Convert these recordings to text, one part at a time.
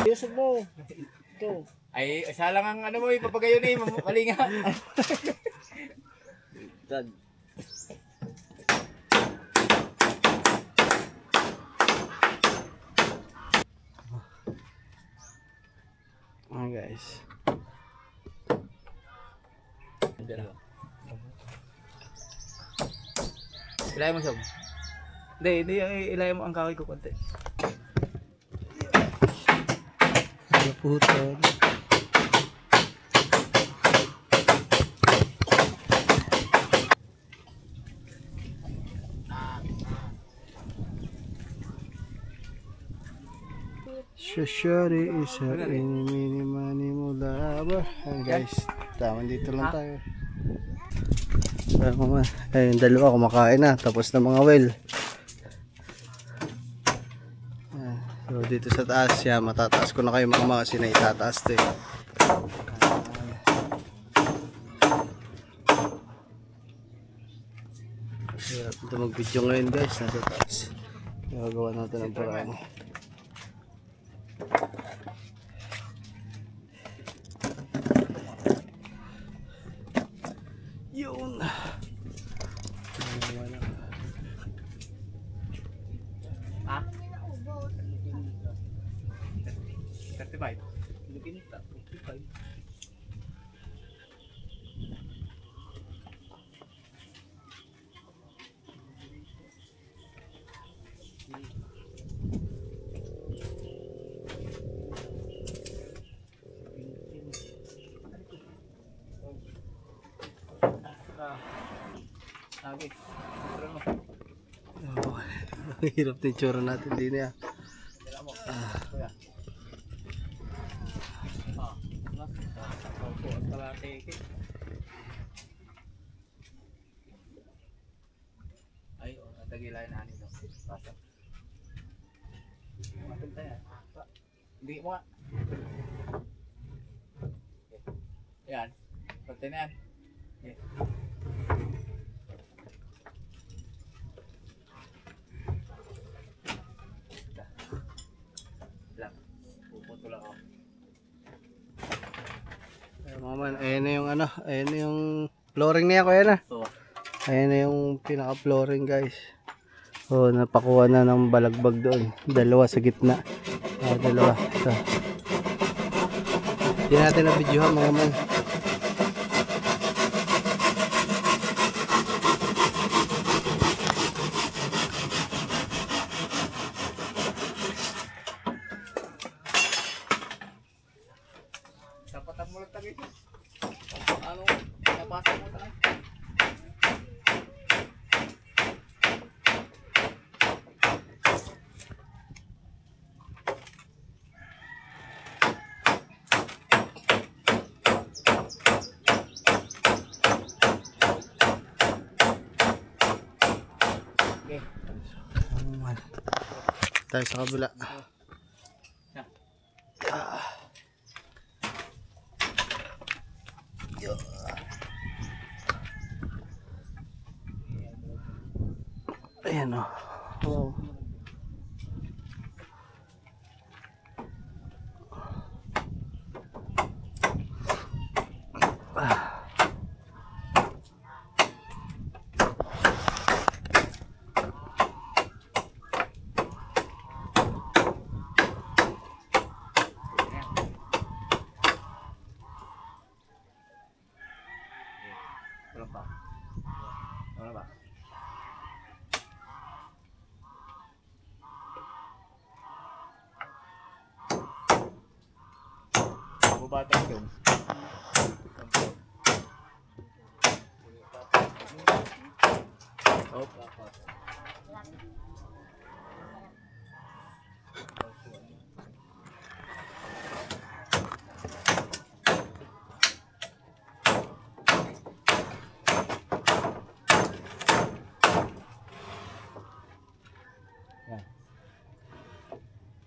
Yusog mo. Ito. Ay, isa lang ang ano mo, ipapagayon eh, mali nga. Dad. Oh guys. Ilay mo sob. Hindi, ilay mo ang kaway ko konti. Putol. Shashari is a mini money mula. Guys, tama dito lang tayo. Ayun, dalawa kumakain na. Tapos na mga well. So dito sa taas yan, matataas ko na kayo mga kasi na itataas to eh. Hirap ito mag video ngayon guys, nasa taas. Gagawa natin ang paraan. Yun. Ah? 35. Lugin ito, 55. Lagi. Ang hirap na yung tsura natin din ya. Ay, natagilay na nito. Pasok. Mapunta yan. Hindi mo nga. Yan. Pagta na yan. Okay. Maman, ayan na yung ano, ayan na yung flooring niya kuya na. So, Ayan na yung pinaka flooring guys. Oh, napakuha na ng balagbag doon. Dalawa sa gitna. Dalawa. Ito. Hindi natin na videohan mga man. sapatan mo lang tayo. Ano, napasok mo tayo. Tayo sa kabila. Ayan o. Wow. Wala pa. Wala ba? Bubata ko yun. Oh,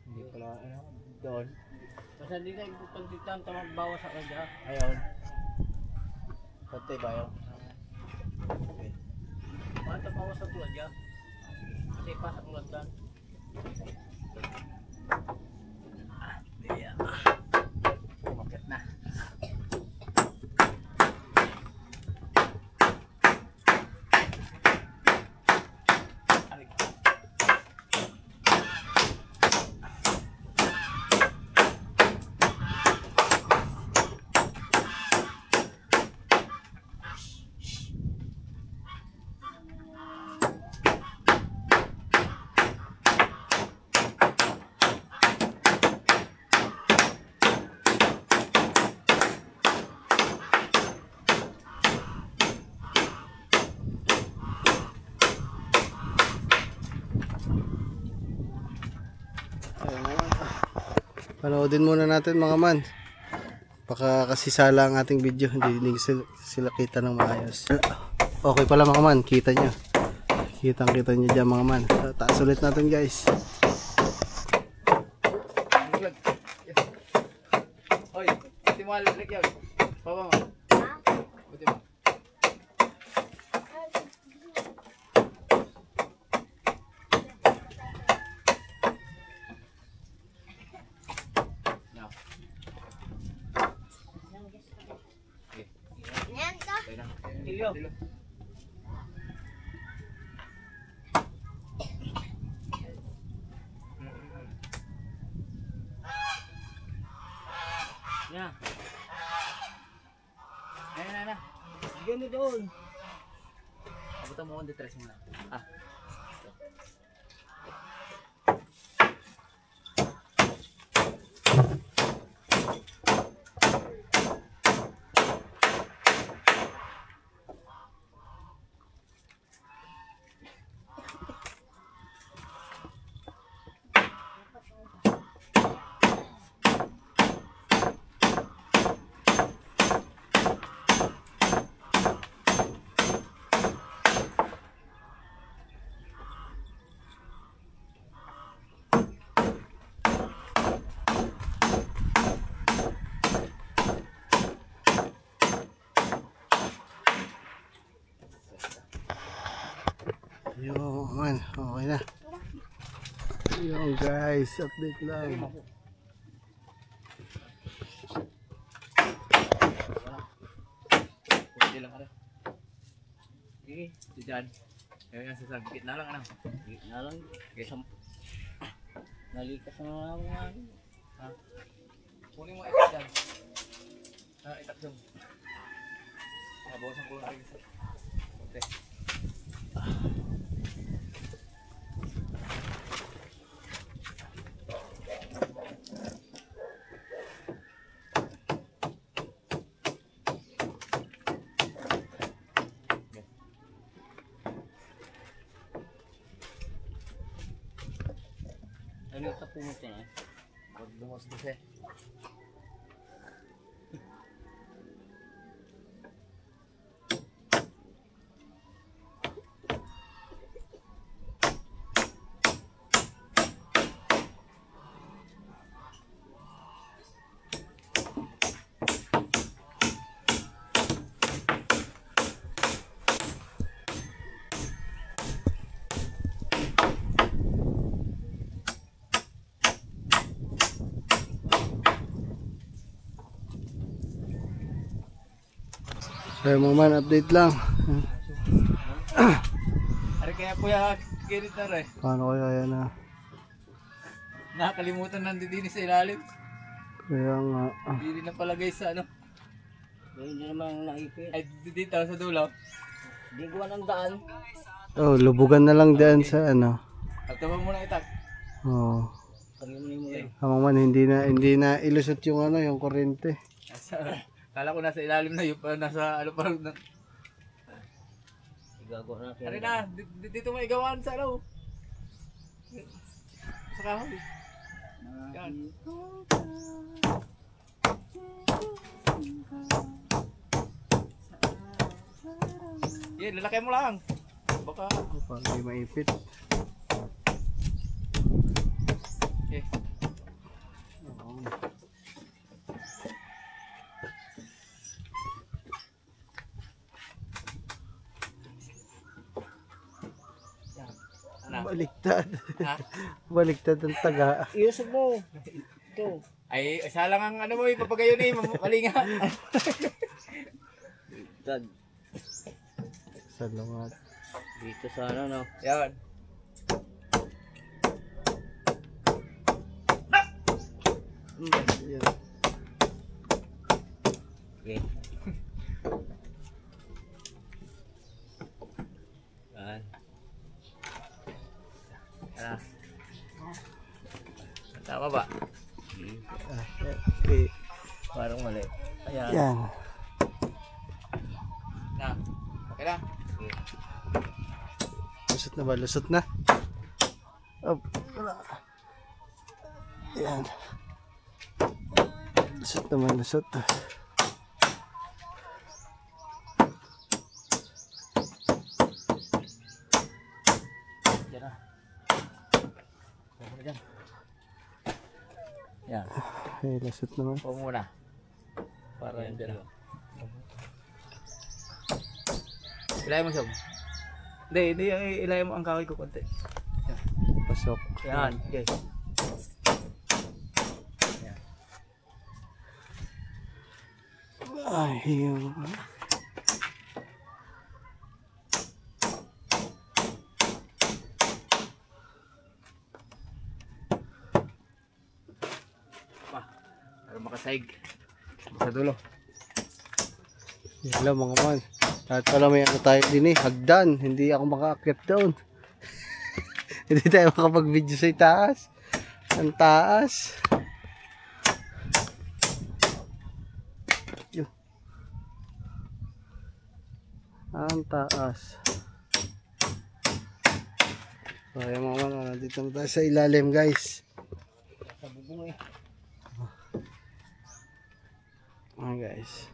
hindi pala ano doon. Basta hindi tayo pagtitan magbawas sa kanya. Ayun. Pati ba yun? Okay. Basta bawas sa tuwa dyan. Hindi pasok mo lang dyan. Umakit na. Aray. Panoodin muna natin mga man. Baka kasi sala ang ating video, hindi sila kita ng maayos. Okay pala mga man, kita nyo. Kita nyo dyan mga man. Taas ulit natin guys. Oy, buti mo alalik yun. Papa mo. Buti mo. Now. Okay. Okay na. Ilyo. Yan. Ayan na. Bigyan mo doon. Abutan mo kung detres mo na. Ah. Ito. Yo man, okay na. Yo guys, update lang. Kunti lang ano. Sige, si Jan. Ngayon nga sa gitna lang ano. Gitna lang. Okay. Nalikas na mga Ha? Kunin mo itak dyan. Itak dyan. Nabawasan ko lang rin isa. Okay. Ano yung tapumot yan eh? Huwag lumos kasi. So mga man, update lang. Ari kaya po yung kirit na rin. Paano kaya yan na? Nakakalimutan nandito sa ilalim. Kaya nga. Hindi rin napalagay sa ano. Hindi naman naipit. Ay dito sa dulo. Hindi gawa ng daan. Oh, lubugan na lang dyan sa ano. At tabang mo na itak. Oh. Kalimunin mo yun. Mga man, hindi na ilusot yung ano, yung kuryente. Kala ko nasa ilalim na yun. Nasa ano parang. Igagawa natin. Ari na. Dito mo igawaan sa ano. Sa kahoy. Yan. Yan, lalaki mo lang. Baka. Para hindi maipit. Okay. Oo. Yan. Ano? Baliktad. Ha? Baliktad ang taga. Iusog mo. Ito. Ay, isa lang ang ano mo, ipapagayon eh, mali nga. Dad. Salamat. Dito sana no. Yan. Yan. Okay. Yan. Ano? Tama ba? Okay. Parang mali. Ayan. Yan. Na. Okay na. Lusot na ba? Lusot na. Up. Yan. Lusot naman, lusot. Yan na. Huwag mo dyan. Yan. Ay, lusot naman. Huwag muna. Para hindi na. Ilay mo siyang. Hindi. Ilay mo ang kaway ko konti. Pasok. Yan. Okay. Ay, yung... Para makasaig. Sa dulo. Hello mga man. At pala may ano tayo din eh. Hagdan. Hindi ako makaakyat doon. Hindi tayo makapag-video sa taas. Ang taas. Yun. Ang taas. So ayan mga man. Nandito na tayo sa ilalim guys. Sa bubong eh. Ayan guys.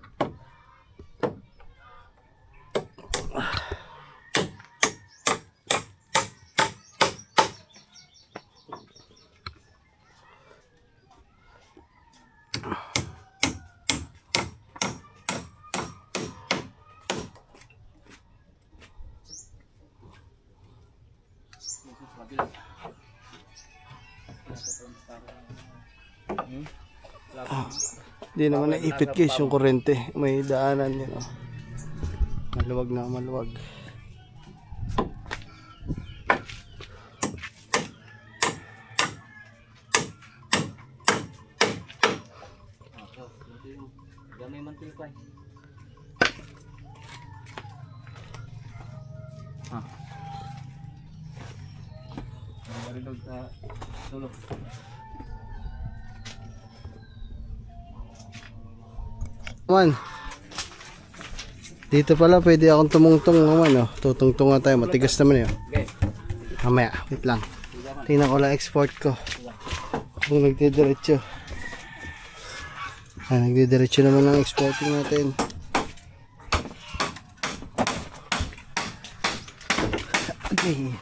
Hindi naman naipit guys yung kurente. May daanan yun. Oh. Maluwag na maluwag. Gamay man tilpay. Marilog sa dulo. Man. Dito pala pwede akong tumungtong naman oh. Tutungtungan tayo. Matigas naman yun. Okay. Mamaya. Wait lang. Tingnan ko lang export ko. Kung nagdidiretso. Nagdidiretso naman ang exporting natin. Okay.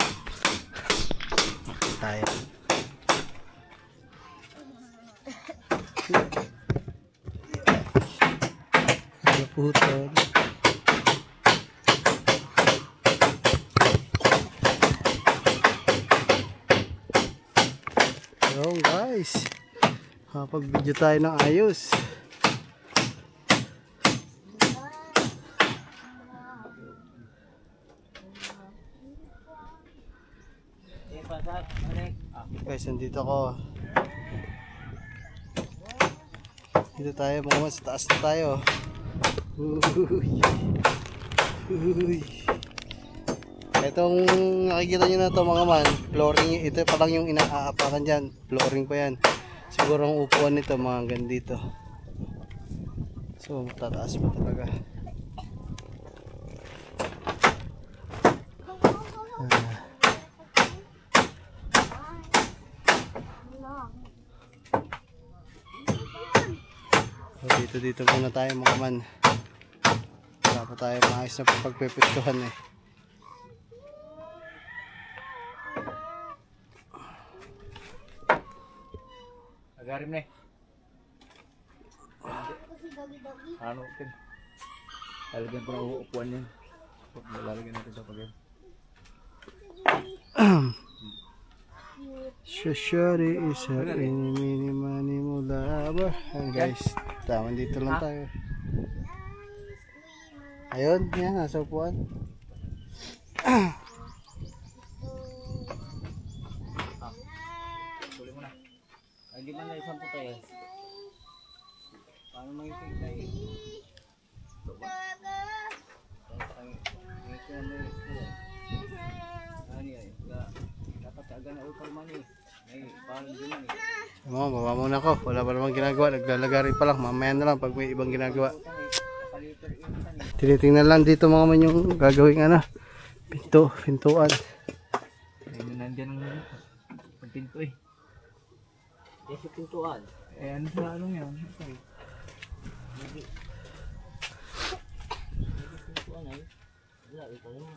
Tayo. Putol. So guys, kapag-video tayo ng ayos. Guys, nandito ako. Dito tayo, mga mas taas na tayo. Uy. Itong nakikita nyo na to mga man, flooring, ito pa lang yung inaaapakan dyan, flooring pa yan. Siguro ang upuan nito mga gandito. So matataas pa talaga. So dito muna tayo mga man. Wala pa tayo maayos na pagpipituhan eh. Agarim na eh. Ano ito? Lalagyan ko na upuan yan. Lalagyan natin sa pagyan. Shashari isa ini mani mula ba? Ayan guys, tama dito lang tayo. Ayun, yan, nasa upuan. Tuloy mo na. Ay, di ba na isang puto yan? Paano mag-ipig tayo? Ito ba? Ano yan? Dapat agad na upal man eh. Ay, paano din man eh. Baba muna ako, wala pa namang ginagawa. Naglalagari pa lang, mamaya na lang pag may ibang ginagawa. Tinitingnan lang dito mga man yung gagawing pintuan. Ayun, nandiyan ang pagpinto eh. Yes, yung pintuan. Eh, ano sa anong yan? Okay. Yung pintuan ay, wala, ito naman.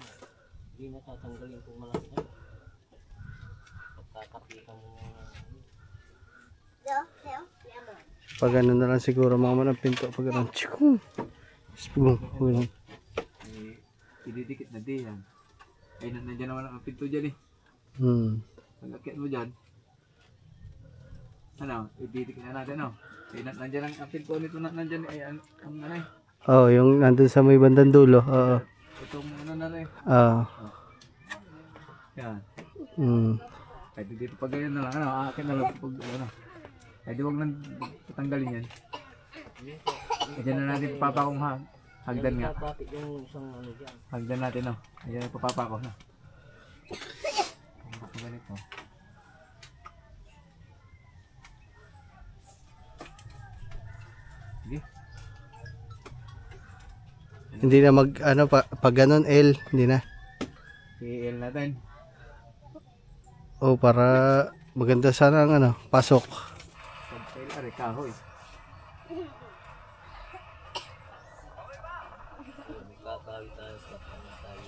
Hindi natatanggalin kung malaki na. Pagkakapitan mo na. Pag ano na lang siguro mga man ang pinto. Pag ano, tsikong. Spugong. Eh, ididikit na di yan. Ay, nandiyan naman ang pinto dyan eh. Pag-akit mo dyan. Ano, ididikit na natin, no? Eh, nandiyan ang pinto nito na nandiyan eh. Ang ano eh. Oh, yung nandun sa may bandang dulo. Oo. Itong ano na rin. Yan. Ay, dito pag ganyan na lang. Ano, akin na lang pag ano. Ay, di wag nang tatanggalin yan. Ay, dyan na natin papapakong hagdan nga. Kapapit yung isang ano dyan. Hagdan natin, no? Ayan, papapako na. Ang ganito. Sige. Hindi na pag ganun L, hindi na. I-L natin. Oh, para maganda sana ang pasok. Pag-L, aray, kahoy. Magkakawi tayo sa pangatali.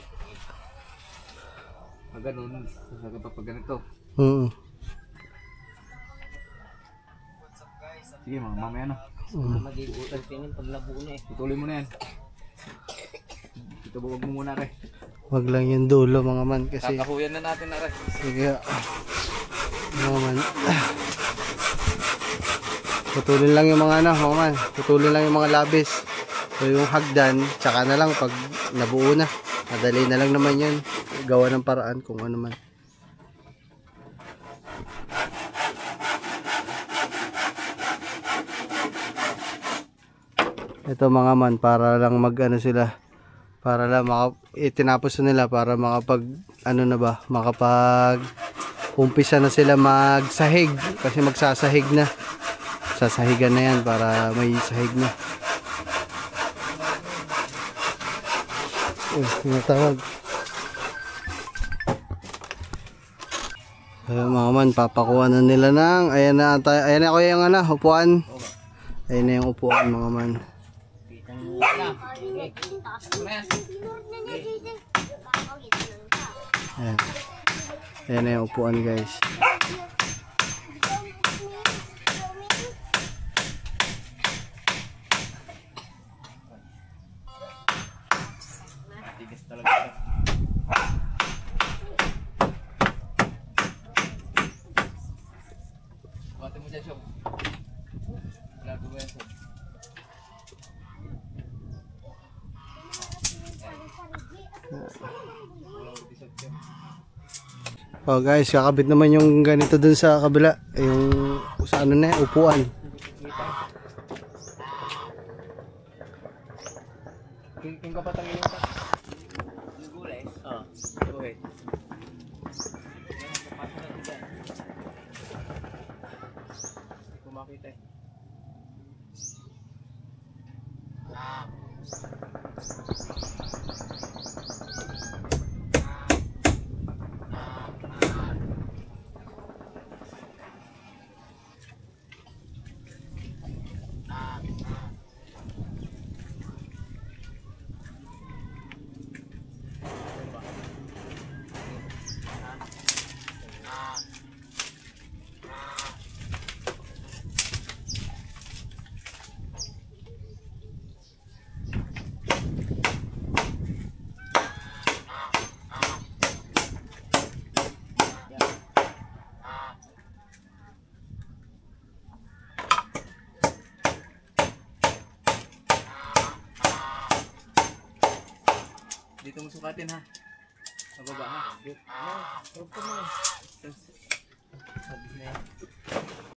Pag ganun, sasagot pa pag ganito. Sige, mamaya na. Mag-iutan tingin pag nabuo na eh. Tutuloy mo na yan. Ito, huwag mo muna rin. Wag lang yung dulo mga man kasi. Kakahuyan na natin na rin. Sige. Mga man. Putulin lang yung mga mga man. Putulin lang yung mga labis. So yung hagdan, tsaka na lang pag nabuo na. Madali na lang naman yun. Gawa ng paraan kung ano man. Ito mga man, para lang sila. Para lang itinapos nila para makapag umpisa na sila magsahig kasi magsasahig na. Sasahigan na yan para may sahig na. Tinatawag. Ayun mga man, papakuha na nila ng ayan na ako yung upuan. Ayan na yung upuan mga man. Ayan. Ayan na yung upuan guys. Tigas talaga ito. Bate mo dyan, Shog. Lago ba yan, Shog? Oh guys, kakabit naman yung ganito dun sa kabila. Yung sa upuan. King kapatang yung pa. Yung gulay? Oo. Okay. Papasok natin dyan. Hindi ko makita eh. Dito mo sukatin ha. Mababa ha. Huwag ka mo. Sabi na yan.